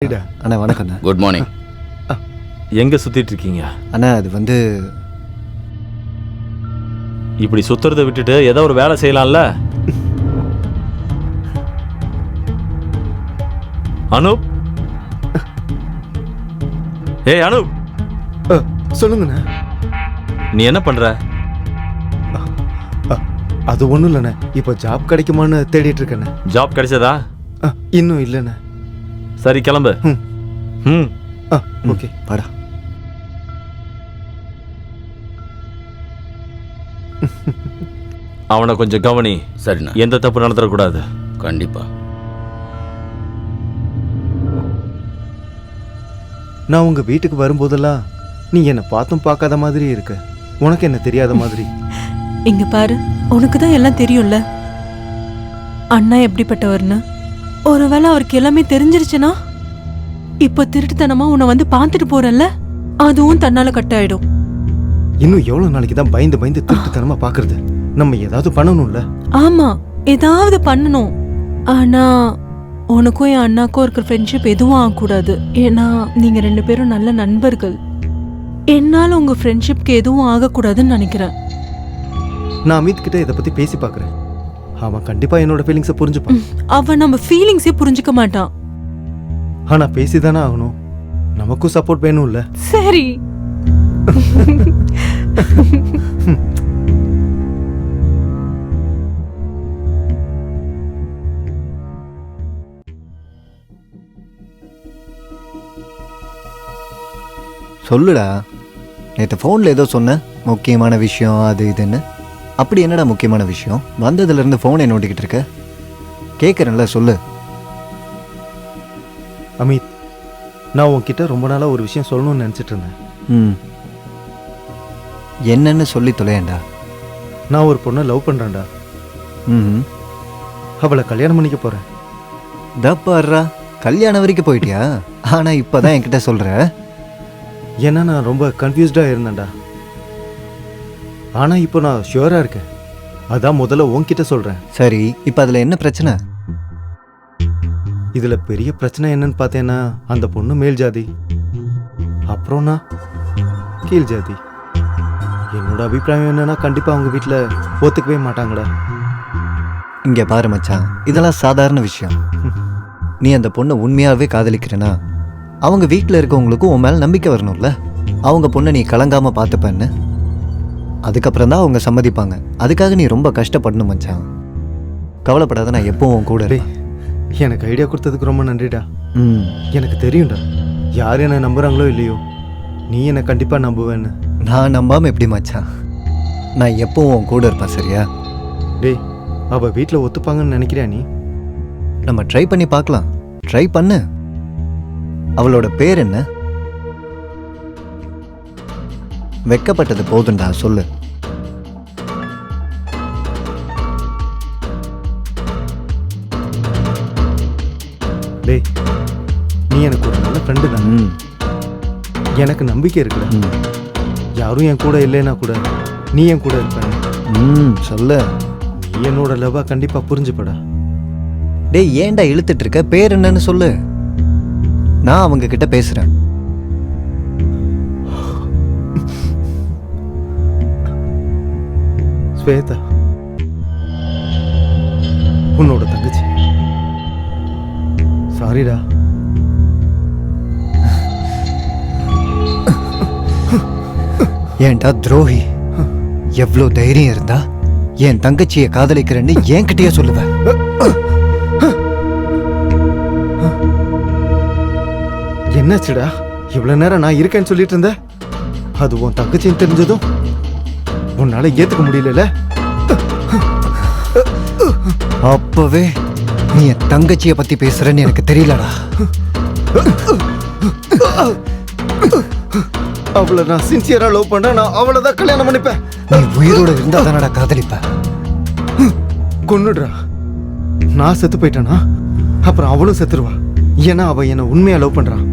அண்ணா வணக்கண்ணா. Good morning. எங்க சுத்திட்டு இருக்கீங்க அண்ணா அது வந்து இப்படி சுத்துறதை விட்டுட்டு ஏதோ ஒரு வேலை செய்யலாம்ல. அனூப், ஏய் அனூப், சொல்லுங்கண்ணா. நீ என்ன பண்ற? அது ஒன்றும் இல்லைண்ணே, இப்போ ஜாப் கிடைக்குமான்னு தேடிட்டு இருக்கேண்ணே. ஜாப் கிடைச்சதா? இன்னும் இல்லைண்ணே. சரி கிளம்பு. ம் ஓகே வாடா. அவனை கொஞ்சம் கவனி. சரிண்ணா. எந்த தப்பு நடந்துடக்கூடாது. கண்டிப்பா. நான் உங்க வீட்டுக்கு வரும்போதெல்லாம் நீ என்னை பார்த்தும் பார்க்காத மாதிரி இருக்க. உனக்கு என்ன தெரியாத மாதிரி. இங்க பாரு, உனக்கு தான் எல்லாம் தெரியும்ல அண்ணா எப்படிப்பட்டவர்னு. ஒருவேளை அவருக்கு எல்லாமே தெரிஞ்சிருச்சுன்னா இப்போ திருட்டுத்தனமா உன்னை வந்து பார்த்துட்டு போறல்ல, அதுவும் தன்னால கட் ஆயிடும். இன்னும் எவ்வளவு நாளைக்கு தான் பயந்து பயந்து திருட்டுத்தனமா பாக்குறது? நம்ம ஏதாவது பண்ணணும்ல. ஆமா, ஏதாவது பண்ணணும். ஆனா உனக்கும் என் அண்ணாக்கும் இருக்கிற ஃப்ரெண்ட்ஷிப் எதுவும் ஆகக்கூடாது. ஏன்னா நீங்க ரெண்டு பேரும் நல்ல நண்பர்கள். என்னால உங்க ஃப்ரெண்ட்ஷிப்க்கு எதுவும் ஆகக்கூடாதுன்னு நினைக்கிறேன். நான் அமித் கிட்ட இதை பத்தி பேசி பாக்குறேன். அவன் கண்டிப்பா என்னோட ஃபீலிங்ஸை புரிஞ்சுப்பான். அவன் நம்ம ஃபீலிங்ஸே புரிஞ்சுக்க மாட்டான். ஆனா பேசிதானே ஆகணும். நமக்கும் சப்போர்ட் வேணும்ல. சரி. சொல்லுடா. நேற்று ஃபோனில் ஏதோ சொன்ன முக்கியமான விஷயம் அது இதுன்னு. அப்படி என்னடா முக்கியமான விஷயம்? வந்ததுலேருந்து ஃபோனை நோண்டிக்கிட்டு இருக்க. கேட்குறேன்ல, சொல்லு. அமித், நான் உன்கிட்ட ரொம்ப நாளா ஒரு விஷயம் சொல்லணும்னு நினைச்சிட்டு இருந்தேன். ம், என்னன்னு சொல்லி தொலையேண்டா. நான் ஒரு பொண்ணை லவ் பண்றேன்டா. ம், அவளை கல்யாணம் பண்ணிக்க போறேன். தப்பாடுறா, கல்யாணம் வரைக்கும் போயிட்டியா? ஆனால் இப்போ தான் என்கிட்ட சொல்கிற. ஏன்னா நான் ரொம்ப கன்ஃபியூஸ்டா இருந்தேன்டா. ஆனா இப்போ நான் ஷுவரா இருக்கேன். அதான் முதல்ல உன்கிட்ட சொல்றேன். சரி, இப்போ அதில் என்ன பிரச்சனை? இதுல பெரிய பிரச்சனை என்னன்னு பார்த்தேன்னா, அந்த பொண்ணு மேல் ஜாதி, அப்புறம் நான் கீழ் ஜாதி. என்னோட அபிப்பிராயம் என்னன்னா, கண்டிப்பா அவங்க வீட்டில் ஒத்துக்கவே மாட்டாங்கடா. இங்கே பாரு மச்சான், இதெல்லாம் சாதாரண விஷயம். நீ அந்த பொண்ணை உண்மையாகவே காதலிக்கிறேன்னா அவங்க வீட்டில் இருக்கவங்களுக்கும் உன் மேலே நம்பிக்கை வரணும்ல. அவங்க பொண்ணை நீ கலங்காமல் பார்த்துப்பேன்னு. அதுக்கப்புறம் தான் அவங்க சம்மதிப்பாங்க. அதுக்காக நீ ரொம்ப கஷ்டப்படணும் மச்சான். கவலைப்படாத, நான் எப்பவும் உன் கூட டேய், எனக்கு ஐடியா கொடுத்ததுக்கு ரொம்ப நன்றிடா. ம், எனக்கு தெரியும்டா, யார் என்னை நம்புறாங்களோ இல்லையோ, நீ என்னை கண்டிப்பா நம்புவேன்னு. நான் நம்பாமல் எப்படி மச்சான்? நான் எப்பவும் உன் கூட இருப்பேன், சரியா? டேய், அவள் வீட்டில் ஒத்துப்பாங்கன்னு நினைக்கிறியா நீ? நம்ம ட்ரை பண்ணி பார்க்கலாம். ட்ரை பண்ணு. அவளோட பேர் என்ன? வெக்கப்பட்டது போதுண்டா, சொல்லு. டேய், நீ எனக்கு ஒரு நல்ல ஃப்ரெண்டு தான். ம், எனக்கு நம்பிக்கை இருக்குடா. ம், யாரும் என் கூட இல்லைன்னா கூட நீ என் கூட இருப்பேன். ம், சொல்லு. நீ என்னோட லவ்வா கண்டிப்பா புரிஞ்சுப்படா. டேய், ஏன்டா இழுத்துட்டு இருக்க? பேர் என்னன்னு சொல்லு. நான் அவங்க கிட்ட பேசுறேன். ஸ்வேதா, உன்னோட தங்கச்சி. சாரிடா. ஏன்டா துரோகி, எவ்வளோ தைரியம் இருந்தா என் தங்கச்சியை காதலிக்கிறேன்னு என்கிட்டயே சொல்லுவ? என்னாச்சுடா? இவ்வளவு நேரம் நான் இருக்கேன்னு சொல்லிட்டு இருந்த, அது உன் தங்கச்சின்னு தெரிஞ்சதும் உன்னால ஏத்துக்க முடியல. அப்பவே நீ என் தங்கச்சியை பத்தி பேசுறேன்னு எனக்கு தெரியலடா. அவளை நான் சின்சியரா லவ் பண்ண, நான் அவளை தான் கல்யாணம் பண்ணிப்பேன். நீ உயிரோட இருந்தா தானடா காதலிப்ப. கொன்னுடுறா. நான் செத்து போயிட்டேனா அப்புறம் அவளும் செத்துருவா. ஏன்னா அவ என்ன உண்மையா லவ் பண்றான்.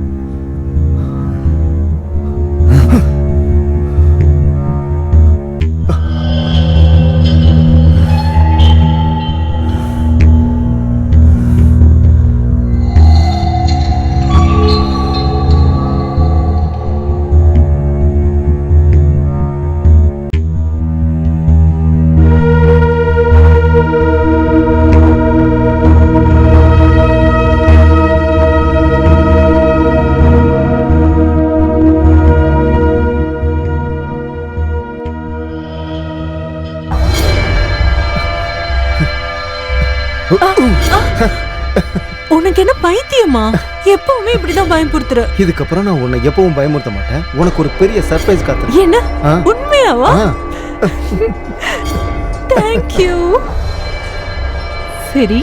உனக்கு என்ன பைத்தியமா? எப்பவுமே இப்படிதான் பயம்புறுத்துற. இதுக்கப்புறம் நான் உன்னை எப்பவும் பயமுறுத்த மாட்டேன். உனக்கு ஒரு பெரிய சர்ப்ரைஸ் காத்துருக்கு. என்ன ஆ. உண்மையாவா? ஆ. தேங்க்யூ. சரி,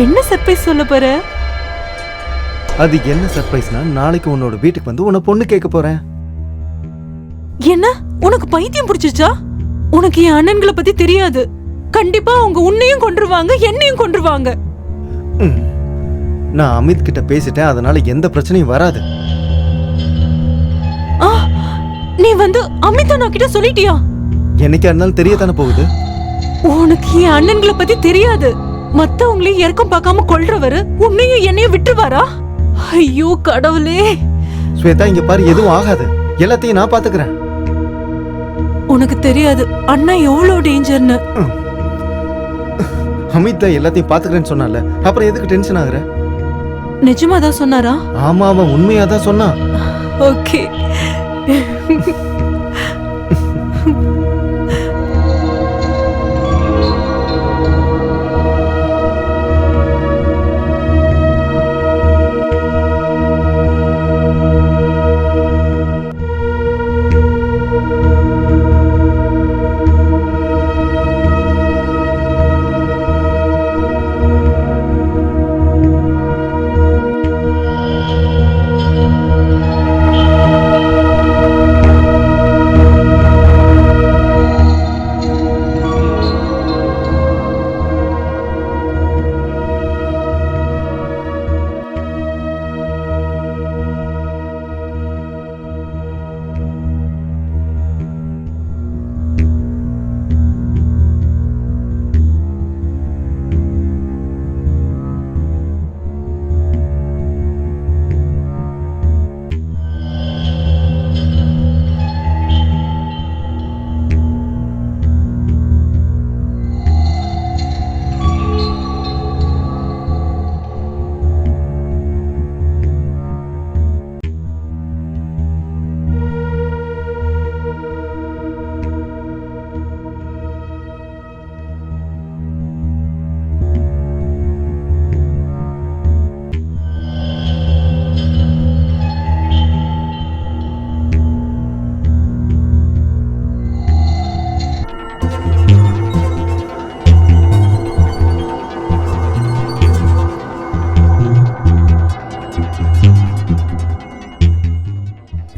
என்ன சர்ப்ரைஸ் சொல்ல போற? அது என்ன சர்ப்ரைஸ்னா, நாளைக்கு உன்னோட வீட்டுக்கு வந்து உன்னை பொண்ணு கேட்க போறேன். என்ன உனக்கு பைத்தியம் பிடிச்சிச்சா? உனக்கு என் அண்ணன்களை பத்தி தெரியாது. கண்டிப்பா அவங்க உன்னையும் கொன்றுவாங்க, என்னையும் கொன்றுவாங்க. ம். நான் அமித் கிட்ட பேசிட்டேன், அதனால எந்த பிரச்சனையும் வராது. ஆ, நீ வந்து அமிதா நான் கிட்ட சொல்லிட்டியா? என்னைக்கா இருந்தாலும் தெரியத்தானே போகுது. உனக்கு என் அண்ணன்களை பத்தி தெரியாது. மத்தவங்களையும் இறக்கம் பார்க்காம கொல்றவரு உன்னையும் என்னையும் விட்டுருவாரா? ஐயோ கடவுளே. ஸ்வேதா, இங்க பாரு, எதுவும் ஆகாது. எல்லாத்தையும் நான் பாத்துக்கிறேன். உனக்கு தெரியாது அண்ணா எவ்வளவு டேஞ்சர்னு. அமித் தான் எல்லாத்தையும் பாத்துக்கிறேன்னு சொன்னால, அப்புறம் எதுக்கு டென்ஷன் ஆகுற? நிஜமாதான் சொன்னாரா? ஆமா, அவன் உண்மையா தான் சொன்னான். ஓகே.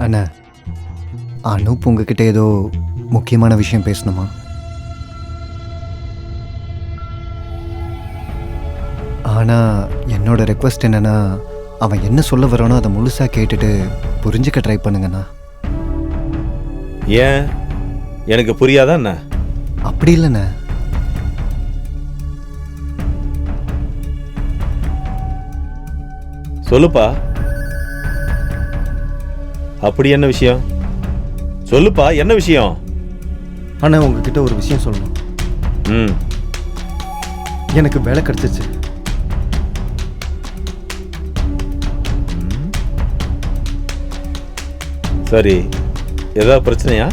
அண்ணா, அனூப் உங்ககிட்ட ஏதோ முக்கியமான விஷயம் பேசணுமா? ஆனால் என்னோட ரெக்வஸ்ட் என்னன்னா, அவன் என்ன சொல்ல வரானோ அதை முழுசாக கேட்டுட்டு புரிஞ்சுக்க ட்ரை பண்ணுங்கண்ணா. ஏன் எனக்கு புரியாதா என்ன? அப்படி இல்லைண்ணா. சொல்லுப்பா. அப்படி என்ன விஷயம்? சொல்லுப்பா, என்ன விஷயம்? ஆனா உங்ககிட்ட ஒரு விஷயம் சொல்லணும். ம். எனக்கு வேலை கிடைச்சிச்சு. சரி, ஏதாவது பிரச்சனையா?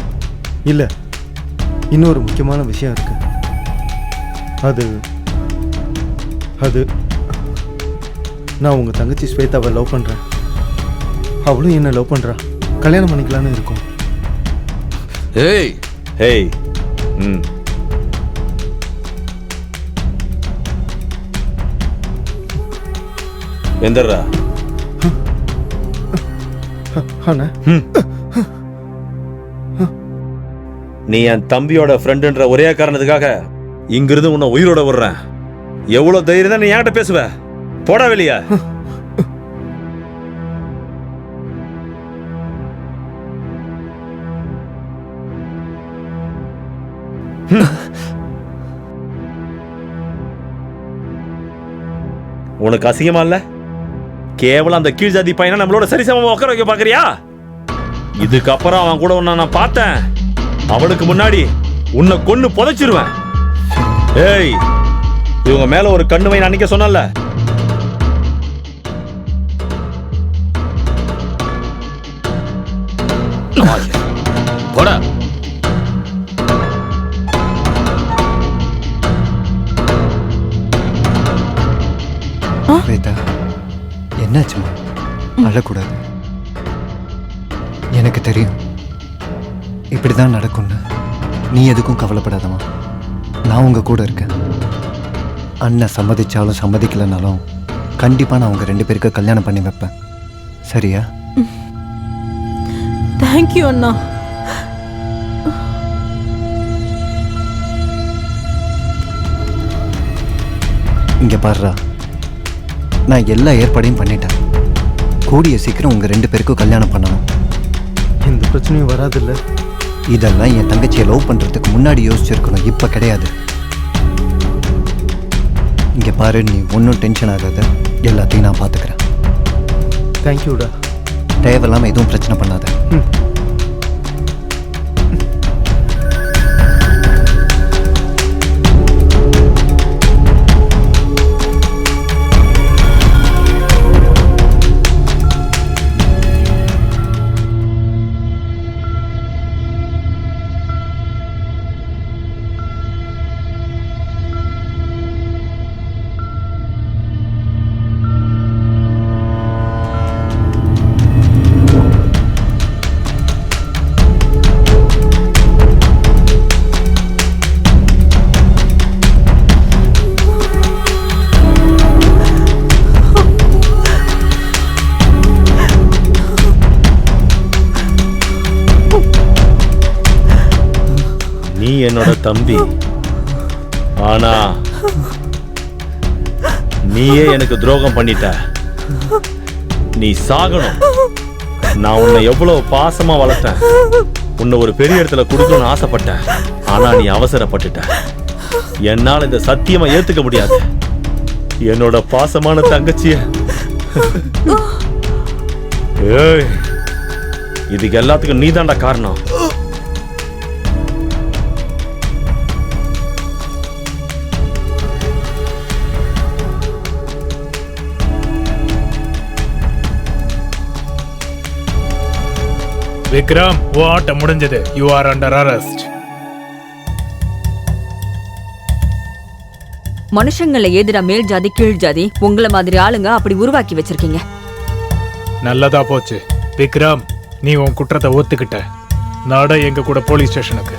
இல்ல, இன்னொரு முக்கியமான விஷயம் இருக்கு. அது அது நான் உங்க தங்கச்சி ஸ்வேதாவை லவ் பண்றேன். அவளும் என்ன லவ் பண்றா. கல்யாணம் பண்ணிக்கலான்னு இருக்கோம். ஏய் ஹேய். ம். எந்தர்ரா? ஆனா நீ என் தம்பியோட ஃப்ரெண்டுன்ற ஒரே காரணத்துக்காக இங்கிருந்து உன்னை உயிரோட விடுறேன். எவ்வளவு தைரியம் தான் நீ என்கிட்ட பேசுவ? போடா வெளிய. உனக்கு அசிங்கமா இல்ல? கேவலம் அந்த கீழ் ஜாதி பையனை நம்மளோட சரிசமமா உட்கார வைக்க பாக்குறியா? இதுக்கப்புறம் அவன் கூட உன்னை நான் பார்த்தேன், அவனுக்கு முன்னாடி உன்னை கொன்னு புதைச்சிருவேன். ஏய், இவங்க மேல ஒரு கண்ணு வை, நான் அன்னைக்கே சொன்னல. போடா. ஸ்வேதா, என்னாச்சுமா? அழக்கூடாது. எனக்கு தெரியும் இப்படிதான் நடக்கும்னு. நீ எதுக்கும் கவலைப்படாதம்மா. நான் உங்க கூட இருக்கேன். அண்ணன் சம்மதிச்சாலும் சம்மதிக்கலைனாலும் கண்டிப்பா நான் உங்க 2 பேருக்கு கல்யாணம் பண்ணி வைப்பேன். சரியா? தேங்க்யூ அண்ணா. இங்க பாருடா, நான் எல்லா ஏற்பாடையும் பண்ணிட்டேன். கூடிய சீக்கிரம் உங்க 2 பேருக்கும் கல்யாணம் பண்ணணும். எந்த பிரச்சனையும் வராதில்ல? இதெல்லாம் என் தங்கச்சியை லவ் பண்றதுக்கு முன்னாடி யோசிச்சிருக்கணும், இப்ப கிடையாது. இங்க பாரு, நீ ஒன்றும் டென்ஷன் ஆகாத. எல்லாத்தையும் நான் பார்த்துக்கிறேன். தேங்க்யூடா. தேவையில்லாம எதுவும் பிரச்சனை பண்ணாத. நீ என்னோட தம்பி, ஆனா நீயே எனக்கு துரோகம் பண்ணிட்ட. நீ சாகணும். நான் உன்னை எவ்வளவு பாசமா வளர்த்தேன். உன்னை ஒரு பெரிய இடத்துல கொடுக்கணும்னு ஆசைப்பட்டேன். ஆனா நீ அவசரப்பட்டுட்ட. என்னால இந்த சத்தியமா ஏத்துக்க முடியாது. என்னோட பாசமான தங்கச்சிய ஏய், இதுக்கு எல்லாத்துக்கும் நீதான்டா காரணம். விக்ரம், உன் ஆட்டம் முடிஞ்சது. You are under arrest. மனுஷங்களை எதிரா மேல் ஜாதி கீழ் ஜாதி உங்களை மாதிரி ஆளுங்க அப்படி உருவாக்கி வச்சிருக்கீங்க. நல்லதா போச்சு. விக்ரம், நீ உன் குற்றத்தை ஒத்துக்கிட்ட. நட எங்க கூட போலீஸ் ஸ்டேஷனுக்கு.